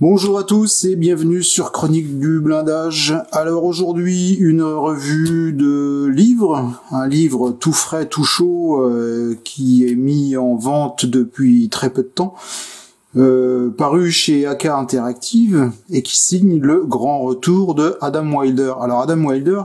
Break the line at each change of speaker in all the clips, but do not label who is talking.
Bonjour à tous et bienvenue sur Chronique du Blindage. Alors aujourd'hui, une revue de livres, un livre tout frais, tout chaud, qui est mis en vente depuis très peu de temps, paru chez AK Interactive et qui signe le grand retour de Adam Wilder. Alors Adam Wilder,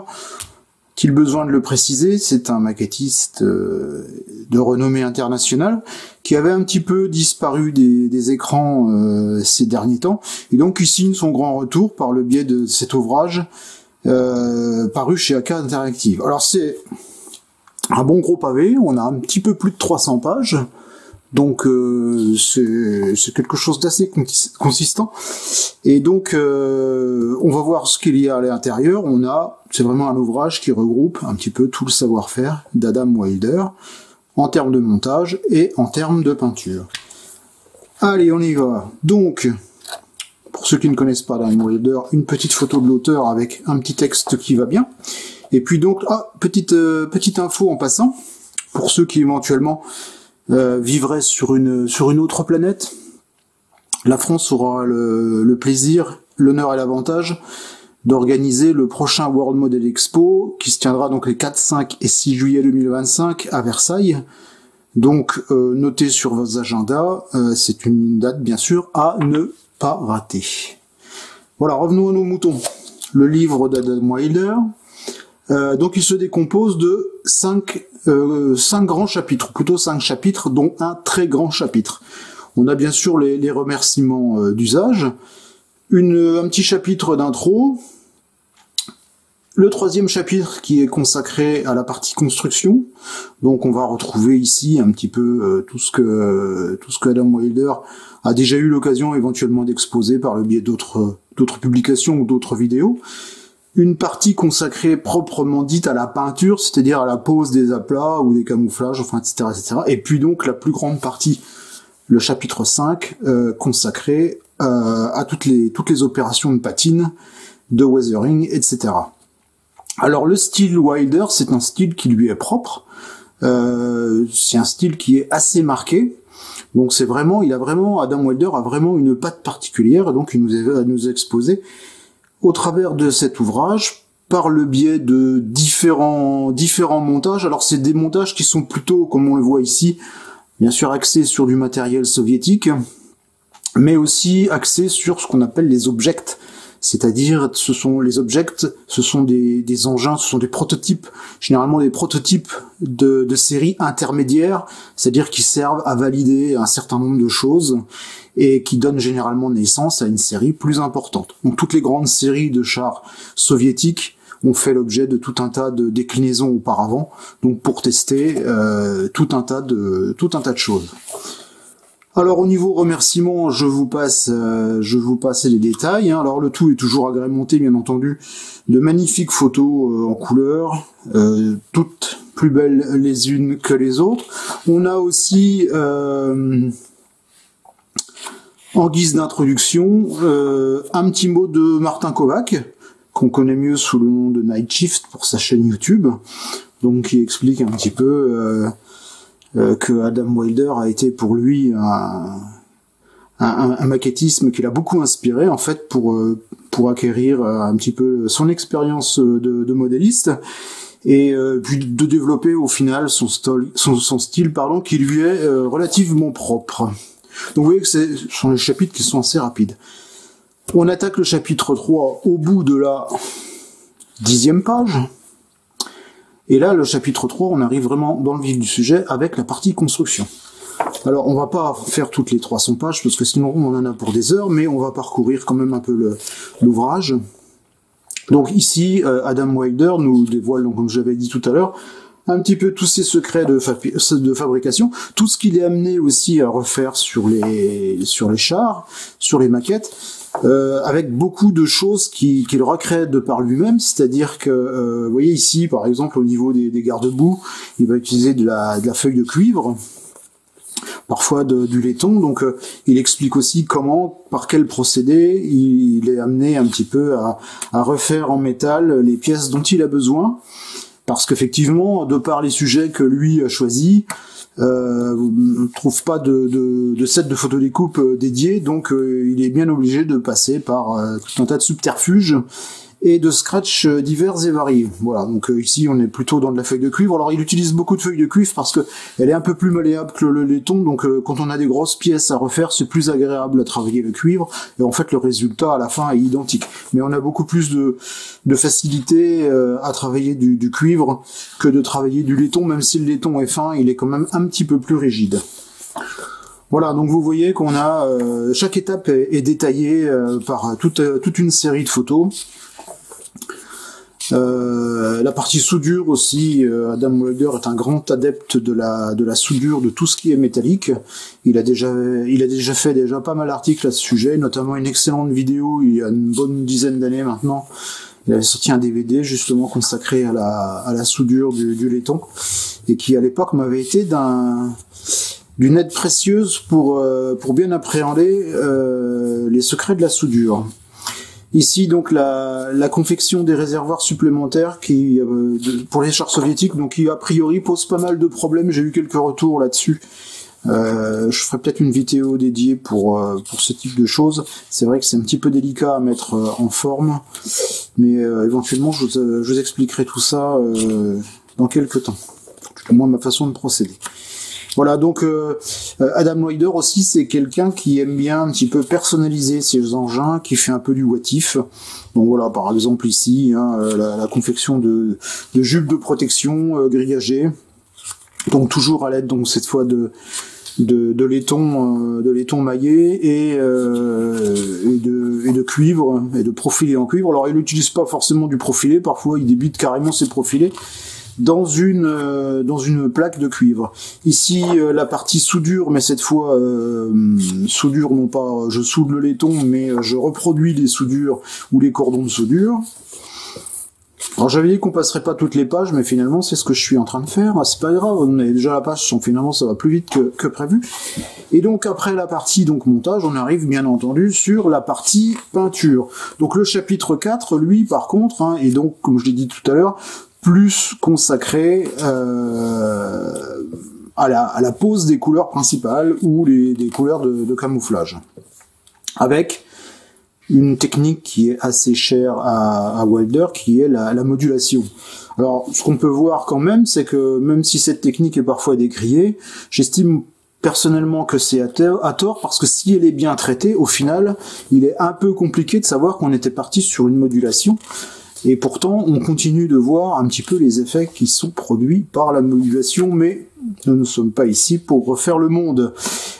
qu'il besoin de le préciser, c'est un maquettiste de renommée internationale qui avait un petit peu disparu des écrans ces derniers temps, et donc il signe son grand retour par le biais de cet ouvrage paru chez AK Interactive. Alors c'est un bon gros pavé, on a un petit peu plus de 300 pages, donc c'est quelque chose d'assez consistant, et donc on va voir ce qu'il y a à l'intérieur. C'est vraiment un ouvrage qui regroupe un petit peu tout le savoir-faire d'Adam Wilder en termes de montage et en termes de peinture. Allez, on y va. Donc, pour ceux qui ne connaissent pas Adam Wilder, une petite photo de l'auteur avec un petit texte qui va bien. Et puis donc, petite info en passant, pour ceux qui éventuellement vivraient sur une autre planète, la France aura le plaisir, l'honneur et l'avantage d'organiser le prochain World Model Expo, qui se tiendra donc les 4, 5 et 6 juillet 2025 à Versailles. Donc notez sur vos agendas, c'est une date bien sûr à ne pas rater. Voilà, revenons à nos moutons. Le livre d'Adam Wilder, donc il se décompose de 5 grands chapitres, plutôt 5 chapitres, dont un très grand chapitre. On a bien sûr les remerciements d'usage, un petit chapitre d'intro, le troisième chapitre qui est consacré à la partie construction. Donc on va retrouver ici un petit peu tout ce que Adam Wilder a déjà eu l'occasion éventuellement d'exposer par le biais d'autres publications ou d'autres vidéos. Une partie consacrée proprement dite à la peinture, c'est-à-dire à la pose des aplats ou des camouflages, enfin etc., etc. Et puis donc la plus grande partie, le chapitre 5, consacré à toutes les opérations de patine, de weathering, etc. Alors le style Wilder, c'est un style qui lui est propre, c'est un style qui est assez marqué, donc Adam Wilder a vraiment une patte particulière, et donc il nous a exposé au travers de cet ouvrage, par le biais de différents montages. Alors c'est des montages qui sont plutôt, comme on le voit ici, bien sûr axés sur du matériel soviétique, mais aussi axés sur ce qu'on appelle les objects. C'est-à-dire, ce sont des engins, ce sont des prototypes, généralement des prototypes de séries intermédiaires, c'est-à-dire qui servent à valider un certain nombre de choses et qui donnent généralement naissance à une série plus importante. Donc toutes les grandes séries de chars soviétiques ont fait l'objet de tout un tas de déclinaisons auparavant, donc pour tester tout un tas de choses. Alors au niveau remerciements, je vous passe les détails. Alors le tout est toujours agrémenté, bien entendu, de magnifiques photos en couleur, toutes plus belles les unes que les autres. On a aussi, en guise d'introduction, un petit mot de Martin Kovac, qu'on connaît mieux sous le nom de Night Shift pour sa chaîne YouTube, donc qui explique un petit peu que Adam Wilder a été pour lui un maquettisme qui l'a beaucoup inspiré en fait pour acquérir un petit peu son expérience de modéliste, et puis de développer au final son style qui lui est relativement propre. Donc vous voyez que ce sont les chapitres qui sont assez rapides. On attaque le chapitre 3 au bout de la 10e page. Et là, le chapitre 3, on arrive vraiment dans le vif du sujet avec la partie construction. Alors, on va pas faire toutes les 300 pages, parce que sinon on en a pour des heures, mais on va parcourir quand même un peu l'ouvrage. Donc ici, Adam Wilder nous dévoile, donc, comme j'avais dit tout à l'heure, un petit peu tous ses secrets de fabrication, tout ce qu'il est amené aussi à refaire sur les chars, sur les maquettes, avec beaucoup de choses qu'il recrée de par lui-même, c'est-à-dire que, vous voyez ici, par exemple, au niveau des garde-boue, il va utiliser de la feuille de cuivre, parfois du laiton, donc il explique aussi comment, par quel procédé, il est amené un petit peu à refaire en métal les pièces dont il a besoin. parce qu'effectivement, de par les sujets que lui a choisis, on ne trouve pas de set de photodécoupe dédié, donc il est bien obligé de passer par tout un tas de subterfuges et de scratch divers et variés. Voilà, donc ici on est plutôt dans de la feuille de cuivre. Alors il utilise beaucoup de feuilles de cuivre parce que elle est un peu plus malléable que le laiton, donc quand on a des grosses pièces à refaire, c'est plus agréable à travailler le cuivre, et en fait le résultat à la fin est identique. Mais on a beaucoup plus de facilité à travailler du cuivre que de travailler du laiton, même si le laiton est fin, il est quand même un petit peu plus rigide. Voilà, donc vous voyez qu'on a chaque étape est détaillée par toute une série de photos. La partie soudure aussi, Adam Wilder est un grand adepte de la soudure de tout ce qui est métallique. Il a déjà fait pas mal d'articles à ce sujet, notamment une excellente vidéo il y a une bonne dizaine d'années maintenant. Il avait sorti un DVD justement consacré à la soudure du laiton, et qui à l'époque m'avait été d'une aide précieuse pour bien appréhender les secrets de la soudure. Ici donc la confection des réservoirs supplémentaires qui pour les chars soviétiques, donc qui a priori pose pas mal de problèmes. J'ai eu quelques retours là-dessus. Je ferai peut-être une vidéo dédiée pour ce type de choses. C'est vrai que c'est un petit peu délicat à mettre en forme, mais éventuellement je vous expliquerai tout ça dans quelques temps. Au moins ma façon de procéder. Voilà, donc Adam Wilder aussi, c'est quelqu'un qui aime bien un petit peu personnaliser ses engins, qui fait un peu du what if. Donc voilà, par exemple ici, la confection de jupes de protection grillagées. Donc toujours à l'aide, donc cette fois de laiton maillé et de cuivre et de profilé en cuivre. Alors il n'utilise pas forcément du profilé, parfois il débite carrément ses profilés dans une plaque de cuivre. Ici la partie soudure, mais cette fois soudure, non pas je soude le laiton, mais je reproduis les soudures ou les cordons de soudure. Alors j'avais dit qu'on passerait pas toutes les pages, mais finalement c'est ce que je suis en train de faire. C'est pas grave, on est déjà à la page, donc finalement ça va plus vite que prévu. Et donc après la partie donc montage, on arrive bien entendu sur la partie peinture. Donc le chapitre 4, lui par contre, est donc comme je l'ai dit tout à l'heure, plus consacré à la pose des couleurs principales ou des couleurs de camouflage, avec une technique qui est assez chère à Wilder, qui est la modulation. Alors, ce qu'on peut voir quand même, c'est que même si cette technique est parfois décriée, j'estime personnellement que c'est à tort, parce que si elle est bien traitée, au final, il est un peu compliqué de savoir qu'on était parti sur une modulation. Et pourtant, on continue de voir un petit peu les effets qui sont produits par la modulation, mais nous ne sommes pas ici pour refaire le monde.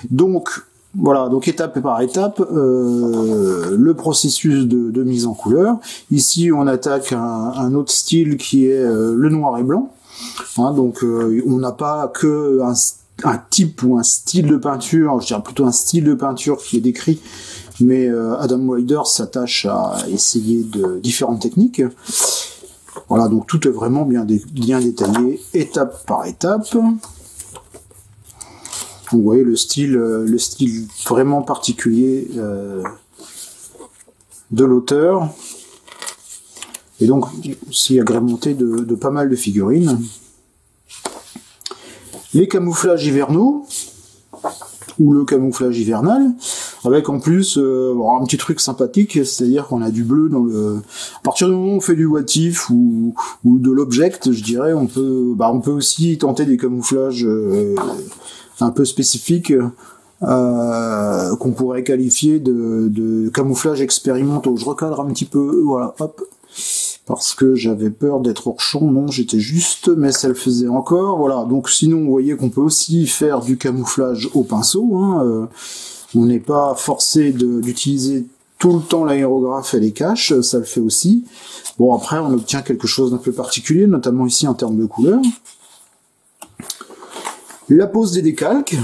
Donc, voilà, donc étape par étape, le processus de mise en couleur. Ici, on attaque un autre style qui est le noir et blanc. Donc, on n'a pas que un type ou un style de peinture, je dirais plutôt un style de peinture qui est décrit, mais Adam Wilder s'attache à essayer de différentes techniques. Voilà, donc tout est vraiment bien détaillé, étape par étape. Vous voyez le style vraiment particulier de l'auteur, et donc aussi agrémenté de pas mal de figurines. Les camouflages hivernaux, ou le camouflage hivernal, avec en plus un petit truc sympathique, c'est-à-dire qu'on a du bleu dans le... À partir du moment où on fait du what if ou de l'object, je dirais, on peut aussi tenter des camouflages un peu spécifiques qu'on pourrait qualifier de camouflage expérimentaux. Je recadre un petit peu, voilà, hop, parce que j'avais peur d'être hors champ. Non, j'étais juste, mais ça le faisait encore. Voilà, donc sinon, vous voyez qu'on peut aussi faire du camouflage au pinceau. On n'est pas forcé d'utiliser tout le temps l'aérographe et les caches, ça le fait aussi. Bon, après, on obtient quelque chose d'un peu particulier, notamment ici en termes de couleurs. La pose des décalques.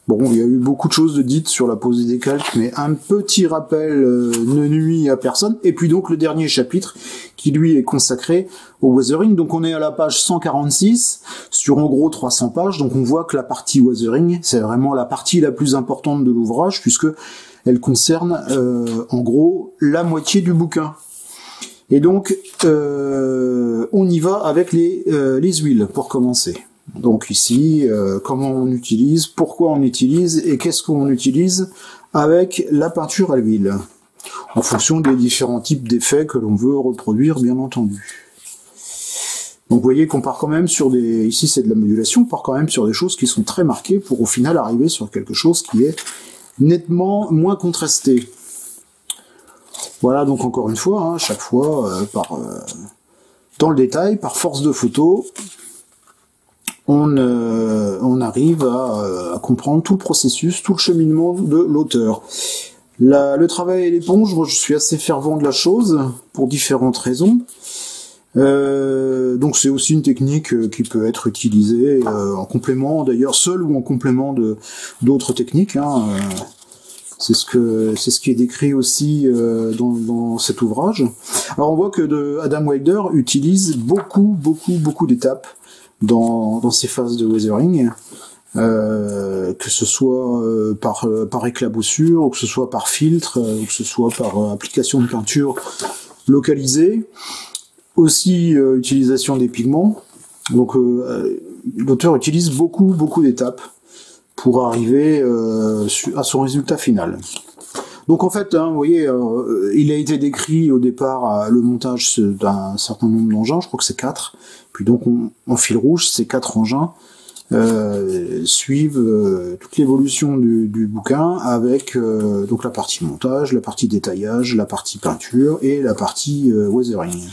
Bon, il y a eu beaucoup de choses dites sur la pose des décalques, mais un petit rappel ne nuit à personne. Et puis donc le dernier chapitre, qui lui est consacré au weathering. Donc on est à la page 146, sur en gros 300 pages. Donc on voit que la partie weathering, c'est vraiment la partie la plus importante de l'ouvrage, puisque elle concerne en gros la moitié du bouquin. Et donc, on y va avec les huiles pour commencer. Donc ici, comment on utilise, pourquoi on utilise et qu'est-ce qu'on utilise avec la peinture à l'huile, en fonction des différents types d'effets que l'on veut reproduire, bien entendu. Donc vous voyez qu'on part quand même sur des... Ici c'est de la modulation, on part quand même sur des choses qui sont très marquées pour au final arriver sur quelque chose qui est nettement moins contrasté. Voilà, donc encore une fois, hein, chaque fois, dans le détail, par force de photo, on arrive à comprendre tout le processus, tout le cheminement de l'auteur. Le travail à l'éponge, moi je suis assez fervent de la chose, pour différentes raisons. Donc c'est aussi une technique qui peut être utilisée en complément, d'ailleurs seule ou en complément d'autres techniques, hein. C'est ce qui est décrit aussi dans cet ouvrage. Alors on voit que Adam Wilder utilise beaucoup d'étapes dans ces phases de weathering, que ce soit par éclaboussure, ou que ce soit par filtre, ou que ce soit par application de peinture localisée. Aussi utilisation des pigments. Donc l'auteur utilise beaucoup d'étapes pour arriver à son résultat final. Donc en fait, hein, vous voyez, il a été décrit au départ le montage d'un certain nombre d'engins, je crois que c'est 4. Puis donc en fil rouge, ces 4 engins suivent toute l'évolution du bouquin avec donc la partie montage, la partie détaillage, la partie peinture et la partie weathering.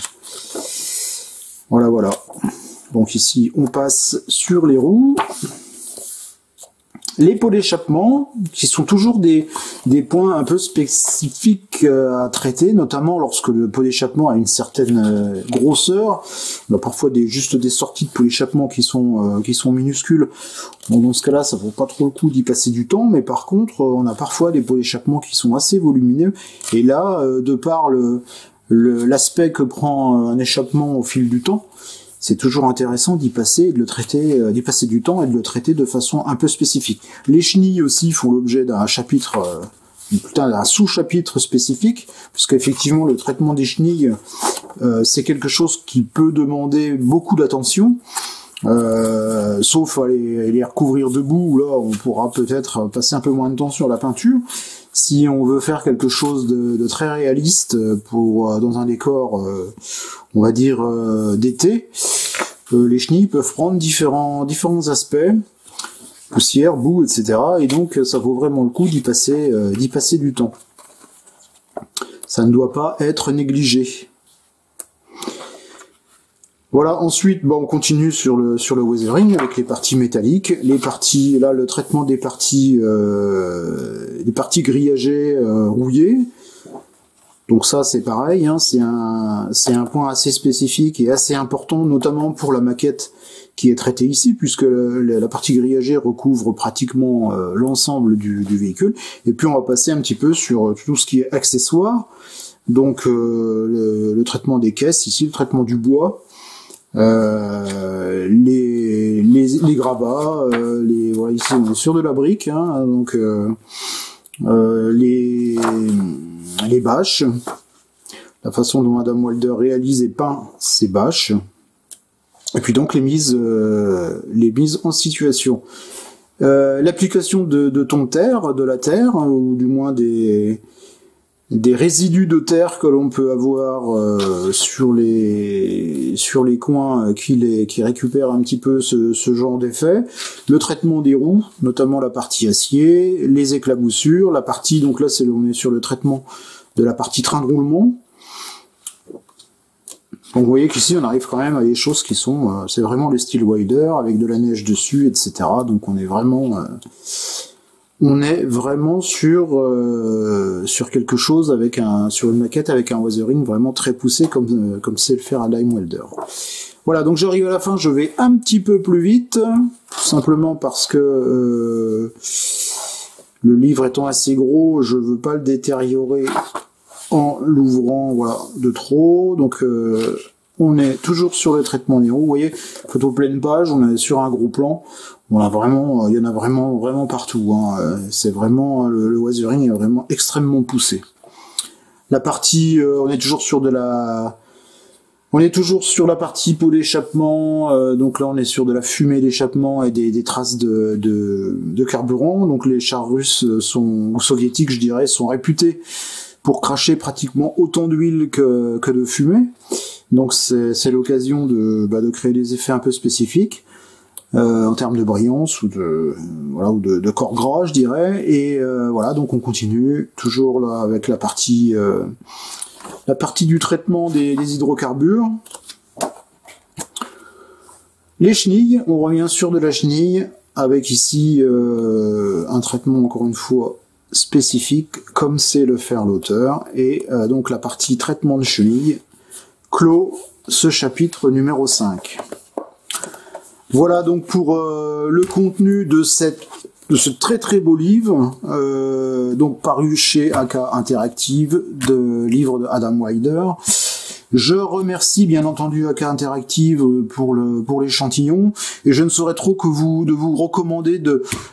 Voilà. Donc ici, on passe sur les roues. Les pots d'échappement, qui sont toujours des points un peu spécifiques à traiter, notamment lorsque le pot d'échappement a une certaine grosseur. On a parfois juste des sorties de pots d'échappement qui sont minuscules. Bon, dans ce cas-là, ça vaut pas trop le coup d'y passer du temps, mais par contre, on a parfois des pots d'échappement qui sont assez volumineux. Et là, de par l'aspect que prend un échappement au fil du temps, c'est toujours intéressant d'y passer et de le traiter, d'y passer du temps et de le traiter de façon un peu spécifique. Les chenilles aussi font l'objet d'un chapitre, d'un sous-chapitre spécifique, puisqu'effectivement le traitement des chenilles, c'est quelque chose qui peut demander beaucoup d'attention, sauf à les recouvrir debout, où là on pourra peut-être passer un peu moins de temps sur la peinture. Si on veut faire quelque chose de très réaliste dans un décor, on va dire d'été, les chenilles peuvent prendre différents aspects, poussière, boue, etc. Et donc ça vaut vraiment le coup d'y passer du temps. Ça ne doit pas être négligé. Voilà, ensuite, on continue sur le weathering avec les parties métalliques, là, le traitement des parties grillagées, rouillées. Donc ça, c'est pareil, hein, c'est un point assez spécifique et assez important, notamment pour la maquette qui est traitée ici, puisque la partie grillagée recouvre pratiquement l'ensemble du véhicule. Et puis on va passer un petit peu sur tout ce qui est accessoire. Donc le traitement des caisses, ici le traitement du bois. Les gravats, voilà, ici on est sur de la brique, hein, donc les bâches, la façon dont Adam Wilder réalise et peint ces bâches, et puis donc les mises en situation. L'application de ton terre, de la terre, ou du moins des résidus de terre que l'on peut avoir sur les coins qui récupèrent un petit peu ce genre d'effet, le traitement des roues, notamment la partie acier, les éclaboussures, la partie, donc là on est sur le traitement de la partie train de roulement. Donc vous voyez qu'ici on arrive quand même à des choses qui sont, c'est vraiment le style Wilder avec de la neige dessus, etc. Donc on est vraiment sur quelque chose sur une maquette avec un weathering vraiment très poussé comme sait le faire Adam Wilder. Voilà, donc j'arrive à la fin, je vais un petit peu plus vite, tout simplement parce que le livre étant assez gros, je veux pas le détériorer en l'ouvrant, voilà, de trop. Donc on est toujours sur le traitement des roues. Vous voyez, photo pleine page, on est sur un gros plan. Il y en a vraiment partout, hein. C'est vraiment le weathering est vraiment extrêmement poussé. La partie, on est toujours sur de la On est toujours sur la partie pour l'échappement, donc là on est sur de la fumée d'échappement et des traces de carburant. Donc les chars russes ou soviétiques, je dirais, sont réputés pour cracher pratiquement autant d'huile que de fumée. Donc c'est l'occasion de créer des effets un peu spécifiques en termes de brillance ou de corps gras, je dirais. Et voilà, donc on continue toujours là avec la partie du traitement des hydrocarbures. Les chenilles, on revient sur de la chenille, avec ici un traitement encore une fois spécifique, comme c'est le faire l'auteur, et donc la partie traitement de chenilles clôt ce chapitre numéro 5. Voilà donc pour le contenu de ce très très beau livre, donc paru chez AK Interactive, de livre de Adam Wilder. Je remercie bien entendu AK Interactive pour l'échantillon, et je ne saurais trop que de vous recommander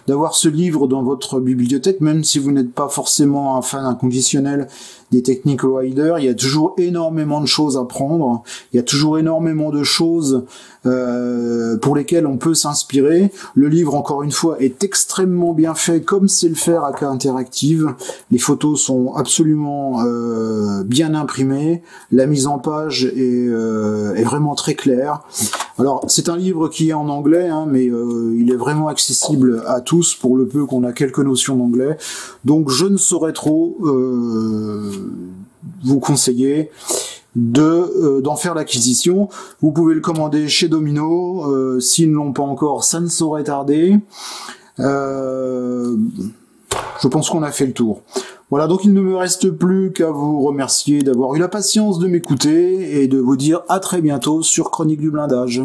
d'avoir ce livre dans votre bibliothèque, même si vous n'êtes pas forcément un fan inconditionnel des techniques Wilder. Il y a toujours énormément de choses à prendre, il y a toujours énormément de choses pour lesquelles on peut s'inspirer. Le livre, encore une fois, est extrêmement bien fait, comme c'est le faire AK Interactive. Les photos sont absolument bien imprimées, la mise en page est vraiment très claire. Alors, c'est un livre qui est en anglais, hein, mais il est vraiment accessible à tous, pour le peu qu'on a quelques notions d'anglais. Donc, je ne saurais trop vous conseiller d'en faire l'acquisition. Vous pouvez le commander chez Domino. S'ils ne l'ont pas encore, ça ne saurait tarder. Je pense qu'on a fait le tour. Voilà, donc il ne me reste plus qu'à vous remercier d'avoir eu la patience de m'écouter et de vous dire à très bientôt sur Chronique du Blindage.